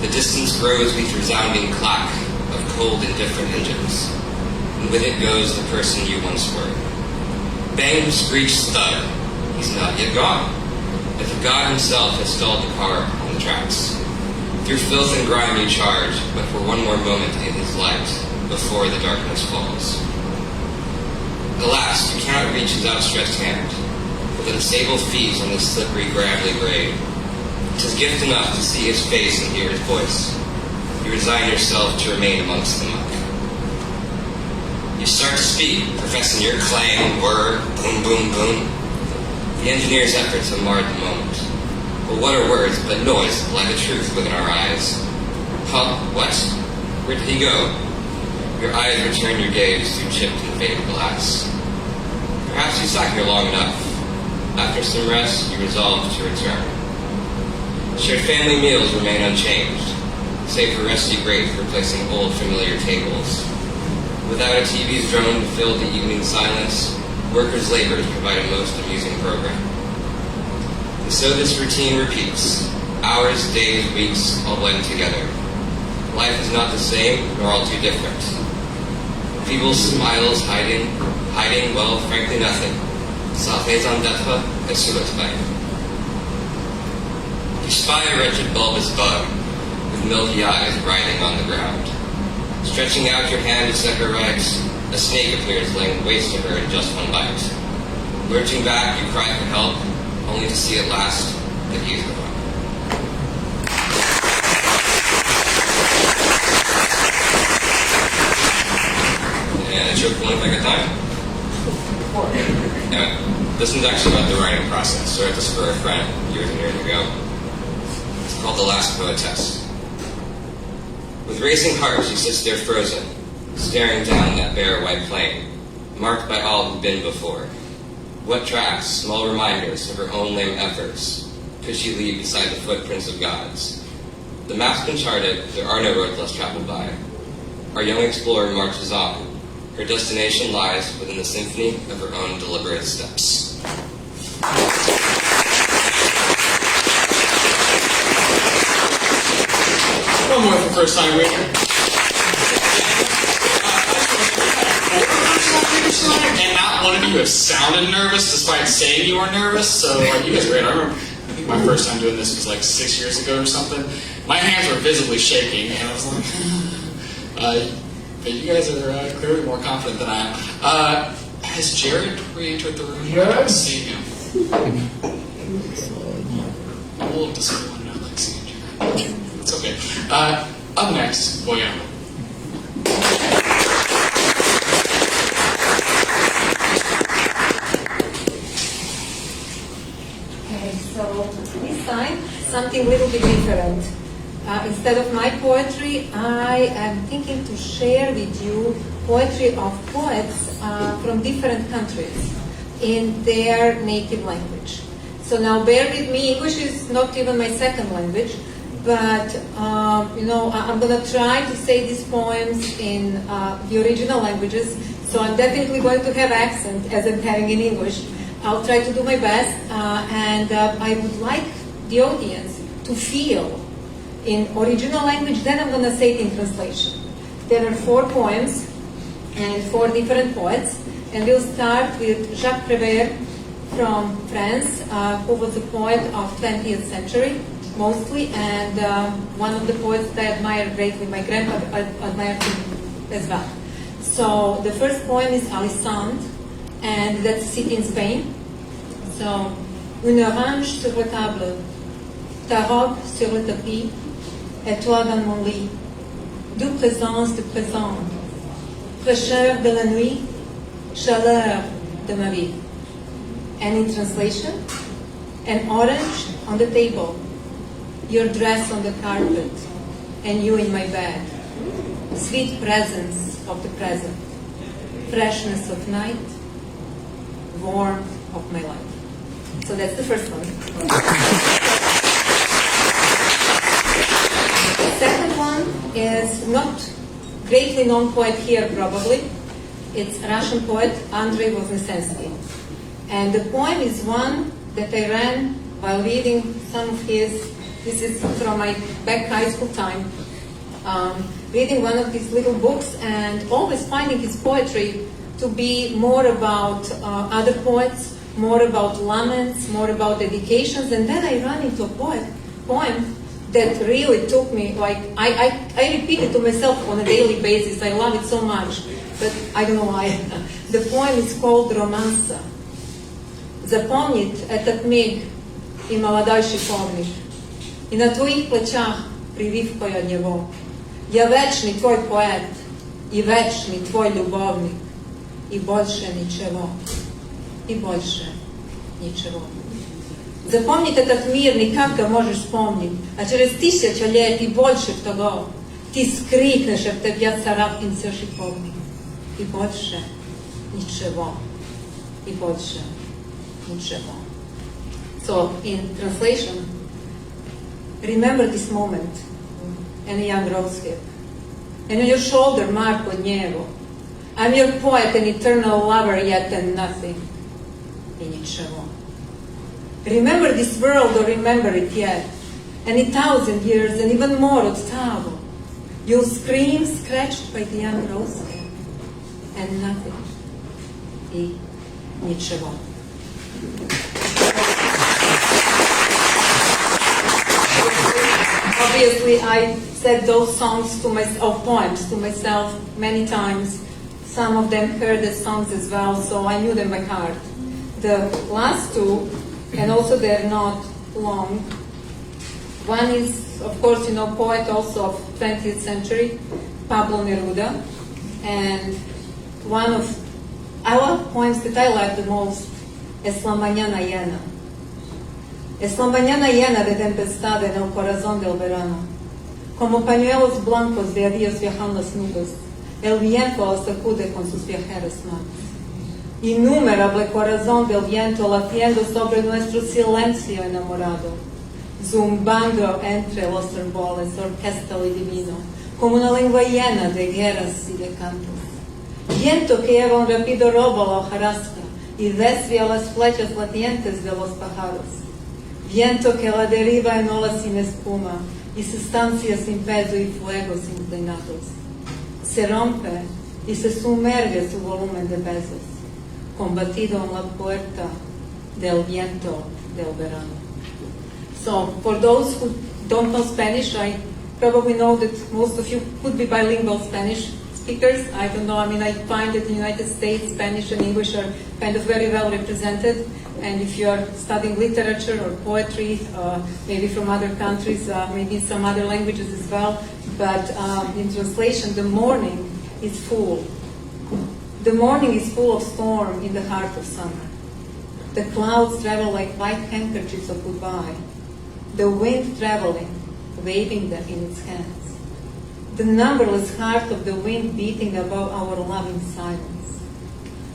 The distance grows with resounding clack of cold, indifferent engines. And with it goes the person you once were. Bang, screech, thud. He's not yet gone. As if God himself has stalled the car on the tracks. Through filth and grime you charge, but for one more moment in his light, before the darkness falls. Alas, you cannot reach his outstretched hand. With unstable feet on this slippery, gravelly grade. 'Tis gift enough to see his face and hear his voice. You resign yourself to remain amongst the muck. You start to speak, professing your clang, word, boom, boom, boom. The engineer's efforts have marred the moment. But what are words but noise, like a truth within our eyes? Huh? What? Where did he go? Your eyes return your gaze through chipped and faded glass. Perhaps you sat here long enough. After some rest, you resolve to return. Shared family meals remain unchanged, save for rusty grates replacing old familiar tables. Without a TV's drone to fill the evening silence, workers' labors provide a most amusing program. And so this routine repeats. Hours, days, weeks, all blend together. Life is not the same, nor all too different. Feeble smiles hiding, well, frankly nothing. Ça raison d'être et sur le train. You spy a wretched bulbous bug, with milky eyes writhing on the ground. Stretching out your hand to set her right, a snake appears laying waste to her in just one bite. Lurching back, you cry for help, only to see at last that he is the one. And a choke point if I got time. Yeah, this one's actually about the writing process. So I wrote this for a friend years and years ago. It's called The Last Poetess. With racing heart, she sits there frozen, staring down that bare white plain, marked by all who've been before. What tracks, small reminders of her own lame efforts, could she leave beside the footprints of gods? The map's been charted, there are no roads less traveled by. Our young explorer marches on. Her destination lies within the symphony of her own deliberate steps. One more for first time reader. And not one of you have sounded nervous despite saying you are nervous, so you guys are great. I remember, I think my first time doing this was like 6 years ago or something. My hands were visibly shaking, and I was like, but you guys are clearly more confident than I am. Has Jared re-entered the room? I don't see him. I'm a little disappointed. I like seeing Jared. It's okay. Up next, William. Okay, so this time something a little bit different. Instead of my poetry, I am thinking to share with you poetry of poets from different countries in their native language. So now bear with me, English is not even my second language, but I'm going to try to say these poems in the original languages, so I'm definitely going to have accent as I'm having in English. I'll try to do my best, and I would like the audience to feel in original language, then I'm going to say it in translation. There are 4 poems and 4 different poets, and we'll start with Jacques Prévert from France, who was a poet of 20th century, mostly, and one of the poets that I admire greatly. My grandpa admired him as well. So the first poem is Alisande, and that's a city in Spain. So, une orange sur la table, ta robe sur le tapis, et toi dans mon lit, d'où présence de présent, fraîcheur de la nuit, chaleur de ma vie. And in translation, an orange on the table, your dress on the carpet, and you in my bed. Sweet presence of the present, freshness of night, warmth of my life. So that's the first one. The second one is not greatly known poet here probably. It's a Russian poet, Andrei Voznesensky. And the poem is one that I ran while reading some of his, this is from my back high school time, reading one of his little books and always finding his poetry to be more about other poets, more about laments, more about dedications, and then I ran into a poem that really took me, like, I repeat it to myself on a daily basis. I love it so much, but I don't know why. The poem is called Romansa. Запомнит этот миг и молодой шиповник, и на твоих плечах прививкой от него. Я вечный твой поэт, и вечный твой любовник, и больше ничего, и больше ничего. Запомнить этот мир никак го можешь вспомнить, а через 1000 лет и больше того ты скрикнешь, в тебя царапнется шиповник, и больше ничего, и больше ничего. So, in translation, remember this moment, and a young rosehip, and on your shoulder mark od njevo. I'm your poet and eternal lover, yet and nothing, i ničevo. Remember this world or remember it yet, and 1,000 years and even more od tavo. You'll scream scratched by the young rosehip, and nothing, i ničevo. Obviously, I said those songs to myself, poems to myself many times. Some of them heard the songs as well, so I knew them by heart. The last two, and also they're not long. One is, of course, poet also of 20th century, Pablo Neruda, and one of our poems that I like the most, Es la mañana llena. Es la mañana llena de tempestad en el corazón del verano. Como pañuelos blancos de adiós viajan las nubes. El viento los sacude con sus viajeras manos. Innumerable corazón del viento latiendo sobre nuestro silencio enamorado. Zumbando entre los árboles, orquesta y divino. Como una lengua llena de guerras y de cantos. Viento que lleva un rápido robo a la hojarasca y desvía las flechas latientes de los pájaros. Viento que la deriva en olas sin espuma y sustancias sin peso y fuegos inclinados. Se rompe y se sumerge su volumen de besos, combatido en la puerta del viento del verano. So, for those who don't know Spanish, I probably know that most of you could be bilingual Spanish speakers. I don't know, I find that in the United States, Spanish and English are kind of very well represented. And if you are studying literature or poetry, maybe from other countries, maybe some other languages as well, but in translation, the morning is full. The morning is full of storm in the heart of summer. The clouds travel like white handkerchiefs of goodbye. The wind traveling, waving them in its hands. The numberless heart of the wind beating above our loving silence.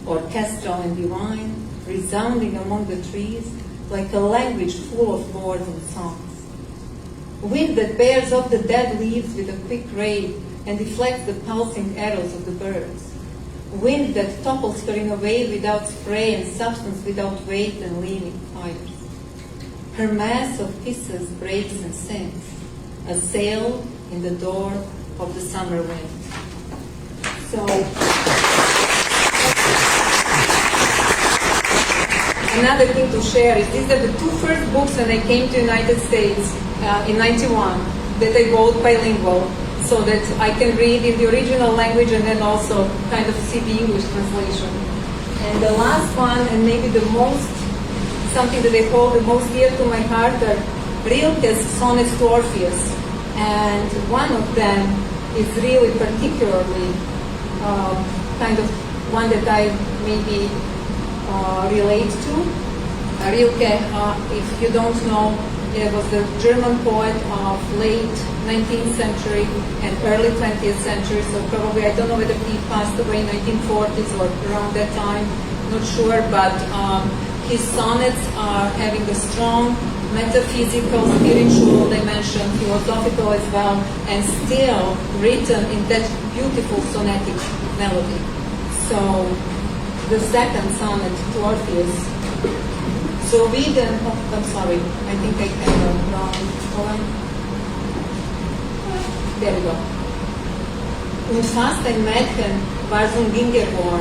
Orchestral and divine, resounding among the trees like a language full of words and songs. Wind that bears up the dead leaves with a quick ray and deflects the pulsing arrows of the birds. Wind that topples her in a wave without spray and substance without weight and leaving fires. Her mass of kisses breaks and sings, a sail in the door of the summer wind. So, another thing to share is these are the two first books when I came to United States in '91 that I bought bilingual, so that I can read in the original language and then also kind of see the English translation. And the last one, and maybe the most, something that I hold the most dear to my heart, are Rilke's Sonnets to Orpheus. And one of them is really particularly kind of one that I maybe relate to. Rilke, if you don't know, he was the German poet of late 19th century and early 20th century, so probably, I don't know whether he passed away in 1940s or around that time, not sure, but his sonnets are having a strong metaphysical, spiritual dimension, philosophical as well, and still written in that beautiful sonetic melody. So, the second sonnet to Orpheus. So we then, I'm sorry, I think I have a wrong poem. There we go. Und fast ein Mädchen war so ein Gingerrohr,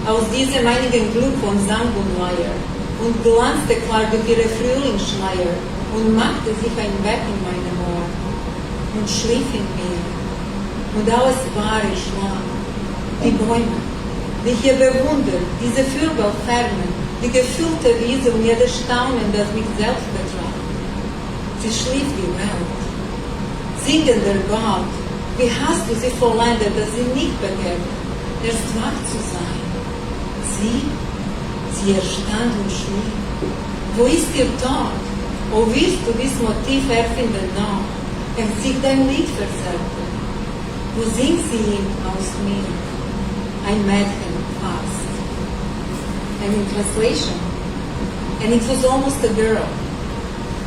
aus diesem einigen Glück von Sang und Leier, und glanzte klar durch ihre Frühlingsschleier, und machte sich ein Bett in meinem Ohr, und schlief in mir, und alles war ich lang. Die Bäume, die ich hier bewundert, diese Vögelfernen, die gefüllte Wiese und jedes Staunen, das mich selbst betraf. Sie schlief die Welt. Singender Gott, wie hast du sie vollendet, dass sie nicht begehrt, erst wach zu sein? Sie erstand und schlief. Wo ist ihr Tod? O wirst du dies Motiv erfinden noch, wenn sich dein Lied verzerrte? Wo singt sie ihm aus mir? Ein Mädchen fast. And in translation, and it was almost a girl.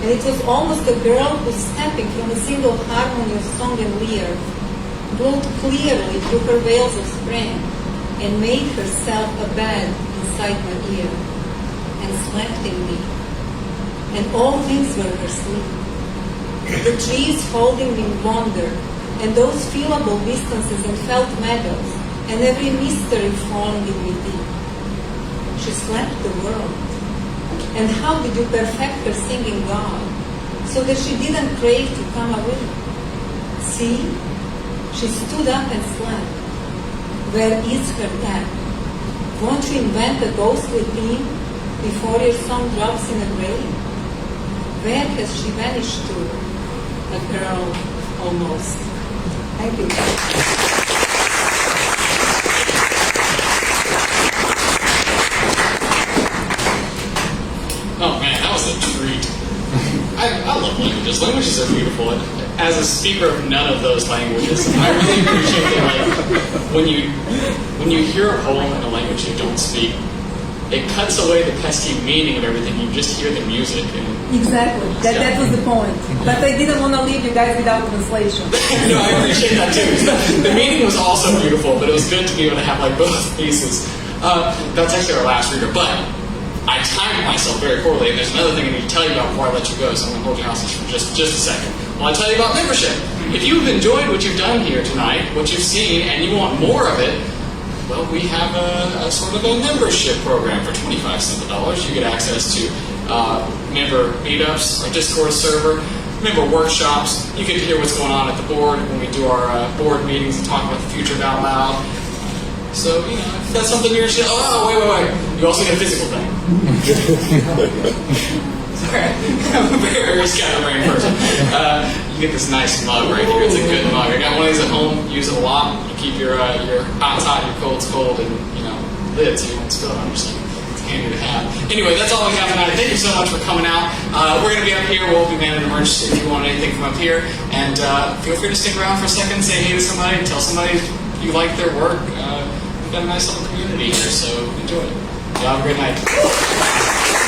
And it was almost a girl who, stepping from a single harmony of song and lyre, glowed clearly through her veils of spring, and made herself a bed inside my ear, and slept in me. And all things were her sleep. The trees holding me in wonder, and those feelable distances and felt meadows, and every mystery falling in me deep. She slept the world. And how did you perfect her singing God, so that she didn't crave to come away? See, she stood up and slept. Where is her death? Won't you invent a ghostly theme before your song drops in a grave? Where has she vanished to? A girl, almost. Thank you. Oh man, that was a treat. I love languages. Languages are beautiful. As a speaker of none of those languages, I really appreciate that. Like when you hear a poem in a language you don't speak, it cuts away the pesky meaning of everything. You just hear the music. Exactly. That was the point. But I didn't want to leave you guys without translation. No, I appreciate that too. The meaning was also beautiful, but it was good to be able to have like both pieces. That's actually our last reader, but I timed myself very poorly, and there's another thing I need to tell you about before I let you go, so I'm going to hold you hostage for just a second. Well, I'll tell you about membership. If you've enjoyed what you've done here tonight, what you've seen, and you want more of it, well, we have a sort of a membership program for 25 cents a dollar. You get access to member meetups, our Discord server, member workshops. You get to hear what's going on at the board when we do our board meetings and talk about the future out loud. So, you know, if that's something you're interested in, wait. You also get a physical thing. Sorry, I'm a very scatterbrained person. You get this nice mug right here. It's a good mug. I got one of these at home. Use it a lot. You keep your hot's hot, your cold's cold, and lids so you won't spill it on yourself. It's handy to have. Anyway, that's all we have tonight. Thank you so much for coming out. We're going to be up here. We'll be manning emergency if you want anything from up here. And feel free to stick around for a second, say hey to somebody, tell somebody you like their work. We've got a nice little community here, so enjoy it. Y'all have a great night.